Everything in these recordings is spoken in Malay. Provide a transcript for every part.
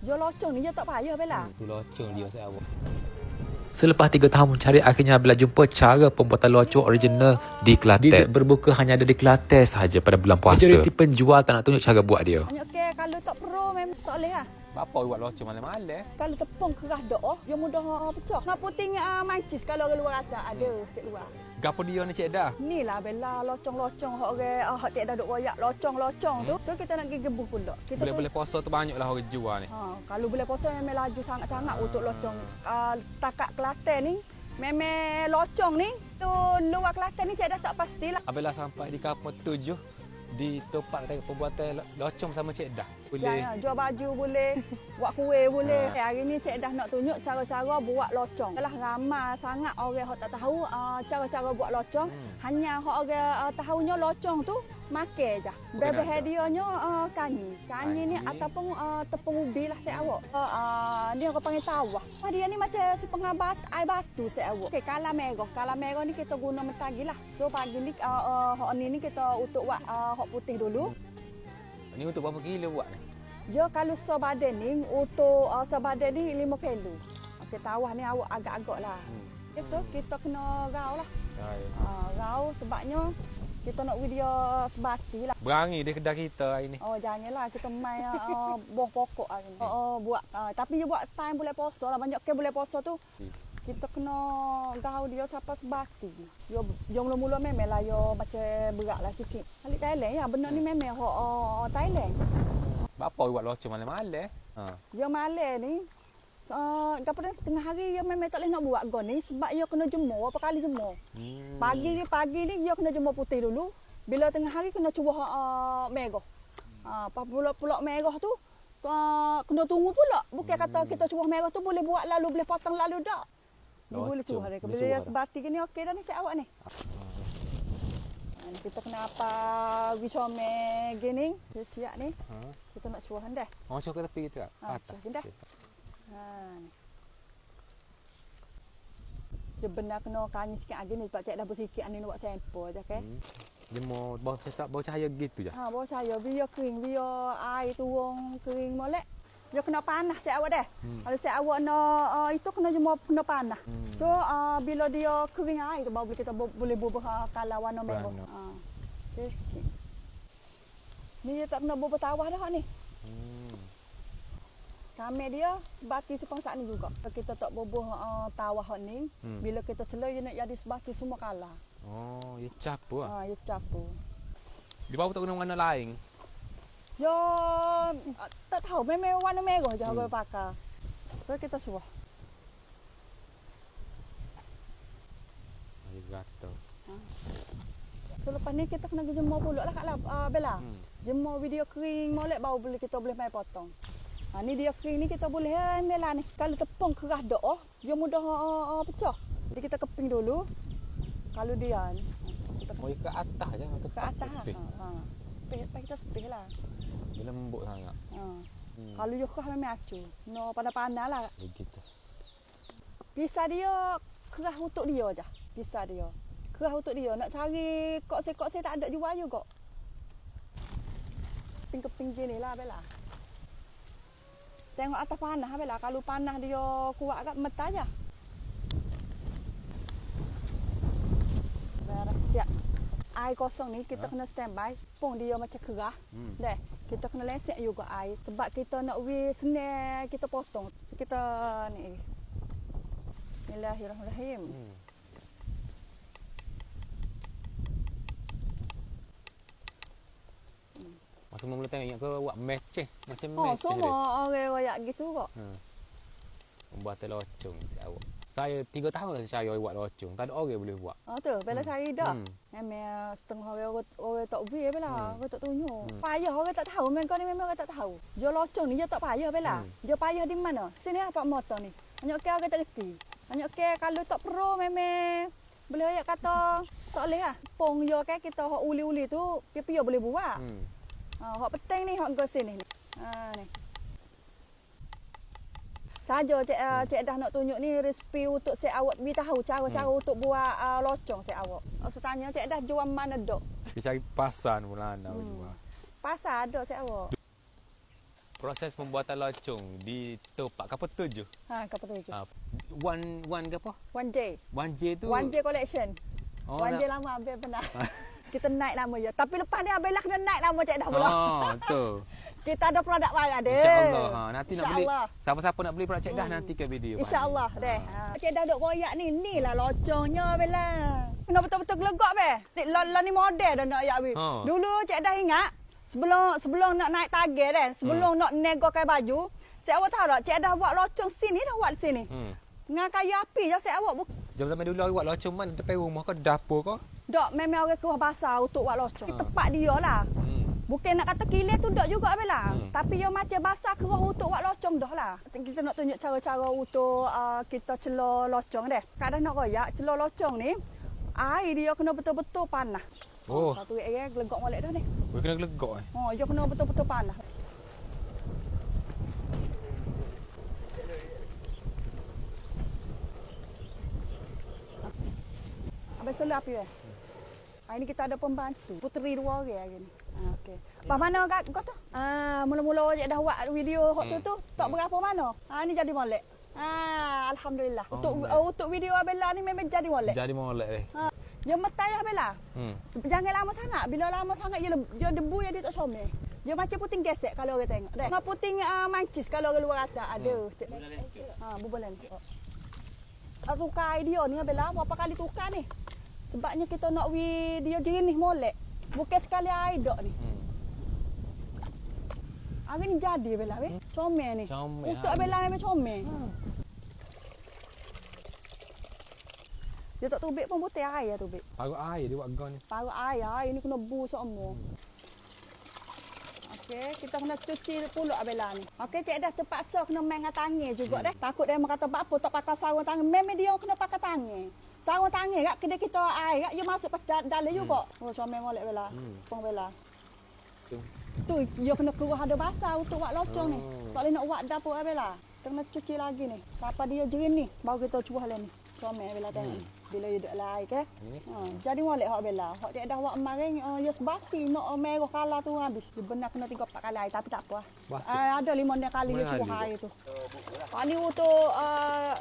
Jual locong ni je tak payah Bella. Tu locong dia saya awak. Selepas 3 tahun mencari, akhirnya Bella jumpa cara pembuatan locong original di Kelantan. Dessert berbuka hanya ada di Kelantan sahaja pada bulan puasa. Majoriti penjual tak nak tunjuk cara buat dia. Hanya okey kalau tak pro memang tak boleh lah. Apa buat locong malam-malam? Kalau tepung kerah dak, dia mudah pecah. Nak puting mancis kalau orang luar kata ada sikit luar. Gapo dia ni cik dah? Ni lah Bella locong-locong hak orang hak tak dah duk royak locong-locong tu. So kita nak pergi gebuh pula. Kita Boleh poso tu banyaklah orang jual ni. Kalau boleh puasa memang laju sangat-sangat untuk locong. Setakat Kelantan ni memang locong ni tu luar Kelantan ni cik dah tak pastilah. Apabila sampai di kapal 7 di tempat pembuatan locong sama cik dah. Boleh jual baju boleh, buat kuih boleh. Hari ni cik dah nak tunjuk cara-cara buat locong. Telah ramai sangat orang hak tak tahu cara-cara buat locong. Hanya hak orang tahunya locong tu makan je. Bebek hadiahnya kanyi ni ataupun tepung ubi lah saya awak. Dia orang panggil tawah. Dia ni macam supaya air batu saya awak. Okey, kala merah ni kita guna mentagi lah. So pagi ni hak ni kita untuk buat hak putih dulu. Ni untuk berapa kilo buat ni? Ya kalau sebadan ni untuk sebadan ni 5 kilo. Okey, tawah ni awak agak-agak lah. Okay, so kita kena rau lah. Rau sebabnya kita nak video sebati lah. Berangi di kedai kita hari ni. Janganlah kita main buah pokok hari ni. Buat tapi dia buat time bulan puasa lah. Banyak ke bulan puasa tu. Kita kena gau dia sampai sebati. Yo mula-mula memang lah yo macam berat lah sikit. Kali Thailand ya benda ni memang Thailand. Apa buat locong malam-malam? Yo malam ni gapo dah tengah hari yo memang tak boleh nak buat gon ni sebab yo kena jemur berapa kali jemur. Pagi ni yo kena jemur putih dulu. Bila tengah hari kena cuba merah. Pulak merah tu kena tunggu pula. Bukan kata kita cuba merah tu boleh buat lalu boleh potong lalu dak. Boleh cuba dia. Bila sebati gini okey dah ni set awak ni. Kita kena apa wisome gini. Dia siap ni. Kita nak cuba dah. Macam ke tepi kita? Atas. Dah. Dia benar kena kanyi sikit lagi ni sebab cik dah bersikit ni nak buat sampel je okey. Jemur bau cahaya gitu je. Bau cahaya biar kering, biar air turun kering molek. Dia kena panas set awak dah. Kalau set awak nak itu kena jemur kena panas. So bila dia kering air tu baru kita boleh bubuh kalau warna merah. Okey sikit. Ni dia tak kena bubuh tawah dah ni. Kami dia sebati sepang saat ni juga. Kita tak bubuh tawah ni, bila kita celai dia nak jadi sebati semua kalah. Ya capu ah. Ya capu. Di bawah tak guna warna lain. Yo tak tahu memang warna merah je orang pakai. So kita cuba. Air gatal. So lepas ni kita kena jemur pula lah Kak Bella. Jemur video kering molek baru kita boleh main potong. Ni dia kering ni kita boleh Bella ni. Kalau tepung kerah dak dia mudah pecah. Jadi kita keping dulu. Kalau dia ni ke atas je atau ke atas lepas kita sepih lah. Bila lembut sangat. Kalau dia kerah memang acu. No panas-panas lah. Begitu. Pisah dia kerah untuk dia je. Pisah dia. Kerah untuk dia. Nak cari kok-kok tak ada jual juga. Keping-keping gini lah Bella. Tengok atas panas Bella. Kalau panas dia kuat agak mentah je. Siap. Air kosong ni kita kena standby. Pung dia macam kerah. Dah. Kita kena lesek juga air sebab kita nak senang kita potong. So kita ni. Bismillahirrahmanirrahim. Masa mula tengok ingat ke buat match macam match. Semua orang royak gitu kok. Membuat locong si awak. Saya 3 tahun dah saya buat locong. Tak ada orang boleh buat. Tu, Bella cari dah. Memang setengah orang tak boleh Bella. Orang tak tunjuk. Payah orang tak tahu. Mereka ni memang orang tak tahu. Jual locong ni dia tak payah Bella. Dia payah di mana? Sini apa motor ni. Banyak ke orang tak reti. Banyak ke kalau tak pro memang boleh ayat kata tak boleh lah. Pong dia kan kita hak uli-uli tu pia-pia boleh buat. Hak penting ni hak gosin ni. Ni. Saja cik dah nak tunjuk ni resipi untuk saya awak bi tahu cara-cara untuk buat locong saya awak. Saya tanya cik dah jual mana dok? Pergi cari pasar mula nak jual. Pasar ada saya awak. Proses pembuatan locong di topak kapal 7. Kapal 7. One ke apa? 1J. 1J tu. 1J collection. Oh, 1J lama Abel pernah. Kita naik lama je. Tapi lepas ni Abel lah kena naik lama Cik Dah pula. tu. Kita ada produk baru ada. InsyaAllah. Nanti nak beli. InsyaAllah. Siapa-siapa nak beli produk Cik Dah nanti ke video. InsyaAllah deh. Cik Dah duk royak ni. Ni lah locongnya Abel lah. Kena betul-betul gelegak be. Lah ni model dah nak ayak Abel. Dulu Cik Dah ingat. Sebelum nak naik target kan. Sebelum nak negokan baju. Saya awak tahu tak. Cik Dah buat locong sini dah buat sini. Dengan kayu api je saya awak Zaman dulu awak buat locong mana? Depan rumah ke dapur ke? Dok, memang orang keluar basah untuk buat locong. Tepat dia lah. Bukan nak kata kilir tu dok juga Bella. Tapi yang macam basah keluar untuk buat locong dah lah. Kita nak tunjuk cara-cara untuk kita celor locong deh. Kadang nak royak celor locong ni, air dia kena betul-betul panas. Oh. Satu air gelegak molek dah ni. Boleh kena gelegak eh? Oh, dia kena betul-betul panas. Abang selap api weh. Hari ni kita ada pembantu. Puteri 2 orang hari ni. Okey. Pas mana kau tu? Mula-mula Cik Dah buat video hot tu tak berapa mana. Ni jadi molek. Alhamdulillah. Untuk video Abella ni memang jadi molek. Jadi molek eh. Dia metai Abella. Jangan lama sangat. Bila lama sangat dia debu dia tak somel. Dia macam puting gesek kalau orang tengok. Dengan puting mancis kalau orang luar kata ada. Bubulan. Tukar idea ni Abella berapa kali tukar ni. Sebabnya kita nak dia jernih molek. Bukan sekali air dok ni. Hari ni jadi Bella weh. Comel ni. Untuk Bella memang comel. Dia tak tubik pun putih air tubik. Parut air dia buat gun ni. Parut air ni kena bu semua. Okey, kita kena cuci pulak Bella ni. Okey, Cik Dah terpaksa kena main dengan tangan juga dah. Takut dia kata apa tak pakai sarung tangan. Memang dia kena pakai tangan. Sarung tangan kat kedai kita air kat dia masuk dalam juga. Oh, comel molek Bella. Pong Bella. Tu dia kena keluar ada basah untuk buat locong ni. Tak boleh nak buat dapur Bella. Kita kena cuci lagi ni. Sampai dia jernih baru kita cuba hal ni. Comel Bella tengok. Bila dia duduk lai ke. Jadi molek hak Bella. Hak Cik Dah buat kemarin dia sebati nak merah kala tu habis. Dia benar kena 3-4 kali air tapi tak apa. Ada 5 kali dia cuba air tu. Ni untuk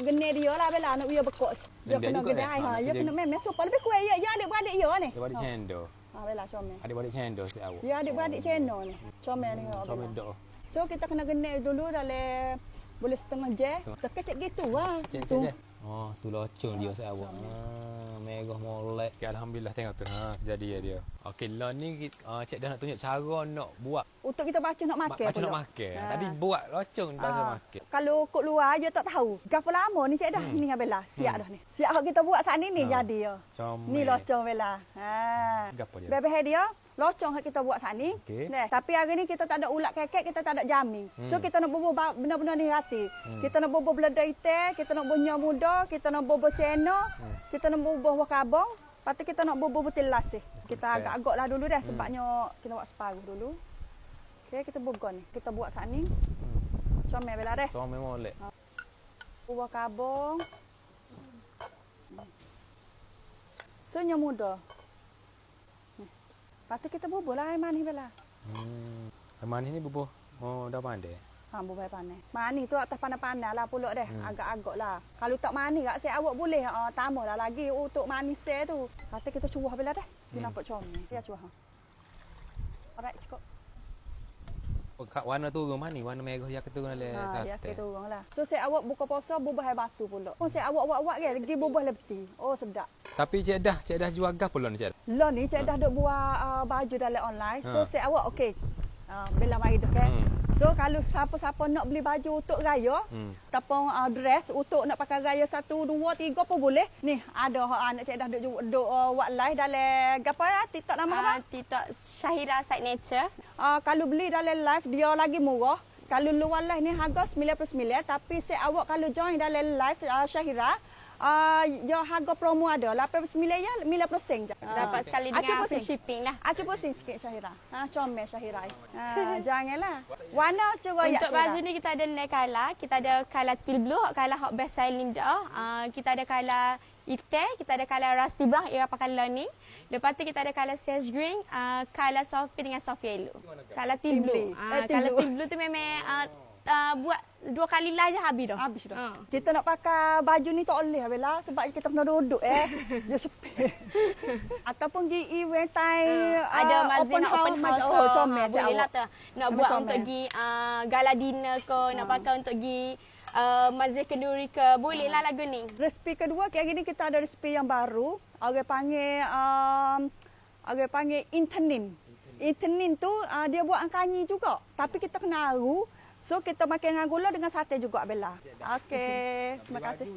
gene dia lah Bella nak dia bekok. Dia kena gede air dia kena memang supaya lebih kuat ya adik-beradik dia ni. Adik-beradik cendol. Bella comel. Adik-beradik cendol si awak. Dia adik-beradik cendol ni. Comel ni Bella. Comel dok. So kita kena gene dulu dalam boleh setengah jam. Terkecek gitu lah. Cek. Oh, tu locong dia si awak. Merah molek. Okay, alhamdulillah tengok tu. Jadi ya dia. Okey, lah ni Cik Dah nak tunjuk cara nak buat. Untuk kita baca nak makan. Baca nak makan. Tadi buat locong baca makan. Kalau kok luar je tak tahu. Berapa lama ni Cik Dah ni Bella. Siap dah ni. Siap hak kita buat saat ni jadi ya. Ni locong Bella. Gapo dia? Bebeh dia. Locong yang kita buat saat ni. Tapi hari ni kita tak ada ulat kekek, kita tak ada jamin. So kita nak bubur benar-benar ni hati. Kita nak bubur belada hitam, kita nak bubur muda, kita nak bubur ceno, kita nak bubur buah kabong. Lepas tu kita nak bubur putih lasih. Kita agak-agak lah dulu dah sebabnya kita buat separuh dulu. Okey, kita bubur ni. Kita buat saat ni. Comel Bella deh. Comel molek. Buah kabong. Senyum muda. Lepas tu kita bubur lah air manis Bella. Air manis ni bubur. Oh, dah pandai. Bubur air panas. Manis tu atas panas-panas lah pulak deh. Agak-agak lah. Kalau tak manis kat saya awak boleh tambah lah lagi untuk manis saya tu. Lepas tu kita cuah Bella deh. Dia nampak comel. Dia cuah. Alright, cukup. Warna turun mana ni? Warna merah yang keturun oleh sate. Dia keturun lah. So saya awak buka puasa bubur air batu pulak. Saya awak buat kan lagi bubur lebih. Oh sedap. Tapi Cik Dah jual gas pula ni Cik Dah? Lah ni Cik Dah duk buat baju dalam online. So saya awak okey. Bella mari dah kan. So kalau siapa-siapa nak beli baju untuk raya ataupun dress untuk nak pakai raya 1 2 3 pun boleh. Ni ada anak Cik Dah duk buat live dalam apa TikTok nama apa? TikTok Syahira Side Nature. Kalau beli dalam live dia lagi murah. Kalau luar live ni harga 99 tapi saya awak kalau join dalam live Syahira ya harga promo ada 89 ya 90 sen je. Dapat sekali dengan free shipping lah. Cuba sing sikit Syahira. Comel Syahira. Janganlah. Warna cuba untuk baju ni kita ada naik color. Kita ada color teal blue, color hot best selling dah. Kita ada color hitam, kita ada colour rusty brown, Ira pakai colour ni. Lepas tu kita ada colour sage green, colour soft pink dengan soft yellow. Colour teal blue. Colour teal blue tu memang buat 2 kali lah je habis dah. Habis dah. Kita nak pakai baju ni tak boleh Bella sebab kita kena duduk dia sepi. Ataupun pergi event time Ada mazin nak open house. Comel Boleh lah tu. Nak buat untuk pergi gala dinner ke, nak pakai untuk pergi mazin kenduri ke, boleh lah lagu ni. Resipi kedua, hari ni kita ada resipi yang baru. Orang panggil intenin. Intenin tu dia buat angkanyi juga. Tapi kita kena aru. So kita makan dengan gula dengan sate juga Bella. Okey, terima kasih.